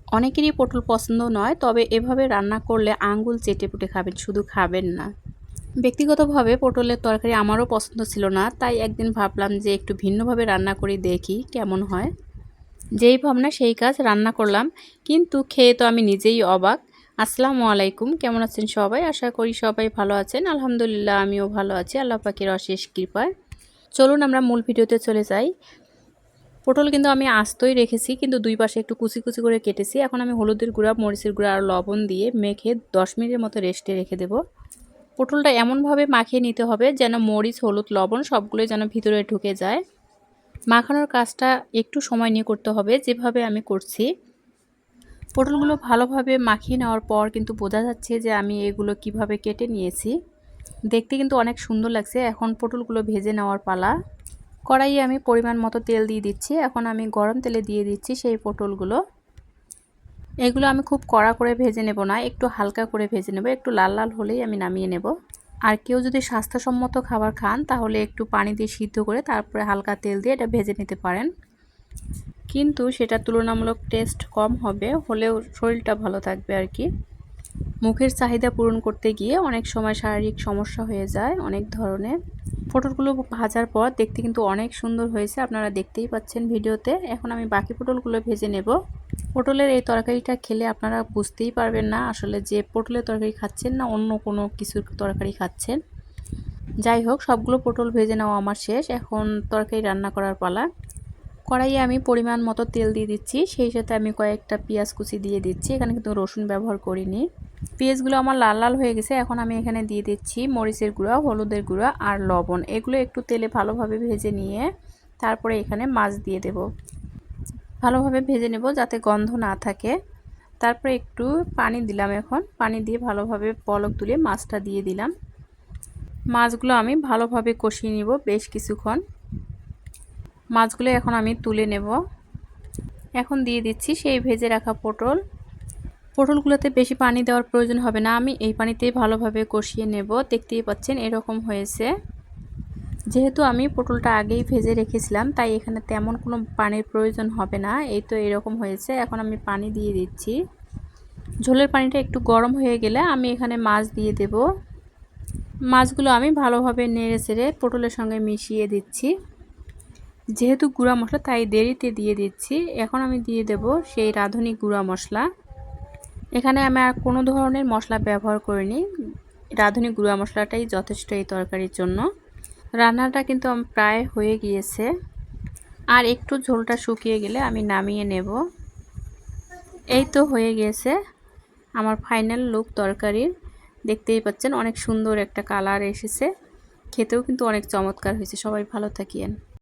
অনেকেরই পটল পছন্দ নয়, তবে এভাবে রান্না করলে আঙ্গুল চেটেপুটে খাবেন, শুধু খাবেন না। ব্যক্তিগতভাবে পটলের তরকারি আমারও পছন্দ ছিল না, তাই একদিন ভাবলাম যে একটু ভিন্নভাবে রান্না করে দেখি কেমন হয়। যেই ভাবনা সেই কাজ, রান্না করলাম, কিন্তু খেয়ে তো আমি নিজেই অবাক। আসসালামু আলাইকুম, কেমন আছেন সবাই? আশা করি সবাই ভালো আছেন। আলহামদুলিল্লাহ আমিও ভালো আছি আল্লাহ পাকের অশেষ কৃপায়। চলুন আমরা মূল ভিডিওতে চলে যাই। পটল কিন্তু আমি আস্তই রেখেছি, কিন্তু দুই পাশে একটু কুচি কুচি করে কেটেছি। এখন আমি হলুদের গুঁড়া, মরিচের গুঁড়া আর লবণ দিয়ে মেখে 10 মিনিটের মতো রেস্টে রেখে দেব। পটলটা এমনভাবে মাখিয়ে নিতে হবে যেন মরিচ, হলুদ, লবণ সবগুলোই যেন ভিতরে ঢুকে যায়। মাখানোর কাজটা একটু সময় নিয়ে করতে হবে, যেভাবে আমি করছি। পটলগুলো ভালোভাবে মাখিয়ে নেওয়ার পর কিন্তু বোঝা যাচ্ছে যে আমি এগুলো কিভাবে কেটে নিয়েছি। দেখতে কিন্তু অনেক সুন্দর লাগছে। এখন পটলগুলো ভেজে নেওয়ার পালা। কড়াইয়ে আমি পরিমাণ মতো তেল দিয়ে দিচ্ছি। এখন আমি গরম তেলে দিয়ে দিচ্ছি সেই পটলগুলো। এগুলো আমি খুব কড়া করে ভেজে নেব না, একটু হালকা করে ভেজে নেব। একটু লাল লাল হলেই আমি নামিয়ে নেব। আর কেউ যদি স্বাস্থ্যসম্মত খাবার খান তাহলে একটু পানি দিয়ে সিদ্ধ করে তারপরে হালকা তেল দিয়ে এটা ভেজে নিতে পারেন, কিন্তু সেটা তুলনামূলক টেস্ট কম হবে, হলেও শরীরটা ভালো থাকবে আর কি। মুখের চাহিদা পূরণ করতে গিয়ে অনেক সময় শারীরিক সমস্যা হয়ে যায় অনেক ধরনের। পটলগুলো ভাজার পর দেখতে কিন্তু অনেক সুন্দর হয়েছে, আপনারা দেখতেই পাচ্ছেন ভিডিওতে। এখন আমি বাকি পটলগুলো ভেজে নেব। পটলের এই তরকারিটা খেলে আপনারা বুঝতেই পারবেন না আসলে যে পটলের তরকারি খাচ্ছেন না অন্য কোনো কিছুর তরকারি খাচ্ছেন। যাই হোক, সবগুলো পটল ভেজে নেওয়া আমার শেষ। এখন তরকারি রান্না করার পালা। কড়াইয়ে আমি পরিমাণ মতো তেল দিয়ে দিচ্ছি, সেই সাথে আমি কয়েকটা পেঁয়াজ কুচি দিয়ে দিচ্ছি। এখানে কিন্তু রসুন ব্যবহার করিনি। পেঁয়াজগুলো আমার লাল লাল হয়ে গেছে। এখন আমি এখানে দিয়ে দিচ্ছি মরিচের গুঁড়া, হলুদের গুঁড়া আর লবণ। এগুলো একটু তেলে ভালোভাবে ভেজে নিয়ে তারপরে এখানে মাছ দিয়ে দেব। ভালোভাবে ভেজে নেব যাতে গন্ধ না থাকে। তারপরে একটু পানি দিলাম। এখন পানি দিয়ে ভালোভাবে বলক তুলে মাছটা দিয়ে দিলাম। মাছগুলো আমি ভালোভাবে কষিয়ে নিব বেশ কিছুক্ষণ। মাছগুলো এখন আমি তুলে নেব। এখন দিয়ে দিচ্ছি সেই ভেজে রাখা পটল। পটলগুলোতে বেশি পানি দেওয়ার প্রয়োজন হবে না, আমি এই পানিতেই ভালোভাবে কষিয়ে নেব। দেখতেই পাচ্ছেন এরকম হয়েছে। যেহেতু আমি পটলটা আগেই ভেজে রেখেছিলাম তাই এখানে তেমন কোনো পানির প্রয়োজন হবে না। এই তো এরকম হয়েছে। এখন আমি পানি দিয়ে দিচ্ছি। ঝোলের পানিটা একটু গরম হয়ে গেলে আমি এখানে মাছ দিয়ে দেব। মাছগুলো আমি ভালোভাবে নেড়ে চেড়ে পটলের সঙ্গে মিশিয়ে দিচ্ছি। যেহেতু গুঁড়া মশলা তাই দেরিতে দিয়ে দিচ্ছি। এখন আমি দিয়ে দেব সেই রাঁধুনি গুঁড়া মশলা। এখানে আমি আর কোনো ধরনের মশলা ব্যবহার করিনি, রাঁধুনি গুঁড়া মশলাটাই যথেষ্ট এই তরকারির জন্য। রান্নাটা কিন্তু প্রায় হয়ে গিয়েছে, আর একটু ঝোলটা শুকিয়ে গেলে আমি নামিয়ে নেব। এই তো হয়ে গিয়েছে আমার ফাইনাল লুক তরকারির। দেখতেই পাচ্ছেন অনেক সুন্দর একটা কালার এসেছে, খেতেও কিন্তু অনেক চমৎকার হয়েছে। সবাই ভালো থাকিয়েন।